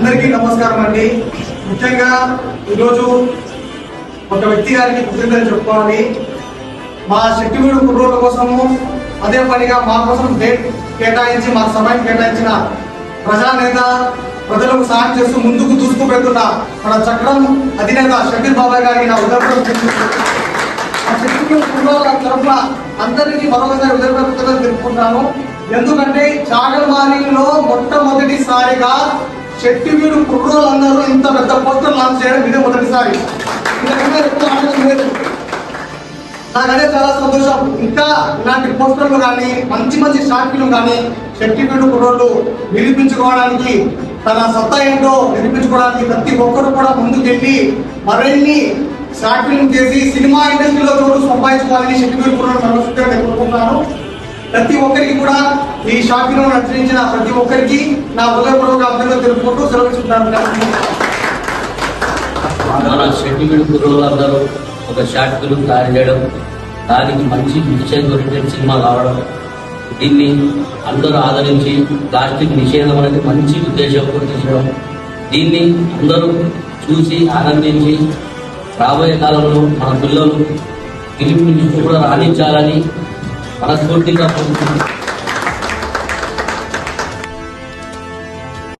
అందరికీ నమస్కారం అండి. ముఖ్యంగా ఈరోజు ఒక వ్యక్తి గారికి కృతజ్ఞతలు చెప్పుకోవాలి. మా శక్తివీడు కుర్రోళ్ళ కోసము అదే పనిగా మా కోసం డేట్ కేటాయించి మా సమయం కేటాయించిన ప్రజానేత, ప్రజలకు సాయం చేస్తూ ముందుకు దూసుకుపెడుతున్న మన చక్రం అధినేత షబీర్ బాబాయ్ గారికి నా ఉదయపూర్వక శక్తివీడు కుర్రోళ్ళ తరఫున అందరికీ మరొకసారి ఉదయపూర్వక తెలుపుకుంటున్నాను. ఎందుకంటే చాగల్మారిలో మొట్టమొదటిసారిగా శక్తివీడు కుర్రోళ్ళందరూ ఇంత పెద్ద పోస్టర్ లాంచ్ చేయడం ఇదే మొదటిసారి. నాకదే చాలా సంతోషం. ఇంకా ఇలాంటి పోస్టర్లు కానీ మంచి మంచి షార్ట్ ఫిల్మ్ కానీ శక్తివీడు కుర్రోళ్ళు నిరూపించుకోవడానికి, తన సత్తా ఏంటో నిరూపించుకోవడానికి ప్రతి ఒక్కరు కూడా ముందుకెళ్ళి మరిన్ని షార్ట్ ఫిల్మ్ చేసి సినిమా ఇండస్ట్రీలో చోటు సంపాదించుకోవాలని శక్తివీడు కుర్రోళ్ళు మనస్ఫూర్తిగా కోరుకుంటున్నాను. ప్రతి ఒక్కరికి కూడా ఈ షార్ట్ ఫిల్మ్ నచ్చరించిన ప్రతి ఒక్కరికి నా హృదయపూర్వక అభినందనలు తెలుపుకుంటూ సెలవుకుంటున్నాను. మన శక్తివీడు కుర్రోళ్ళందరూ ఒక షార్ట్ ఫిల్మ్ తయారు చేయడం, దానికి మంచి విషయం ఓరియంటెడ్ సినిమా కావడం, దీన్ని అందరూ ఆదరించి ప్లాస్టిక్ నిషేధం అనేది మంచి ఉద్దేశంతో తీసుకోవడం, దీన్ని అందరూ చూసి ఆనందించి రాబోయే కాలంలో మన పిల్లలు ఫిలిం ఇండస్ట్రీ కూడా రాణించాలని మనస్ఫూర్తిగా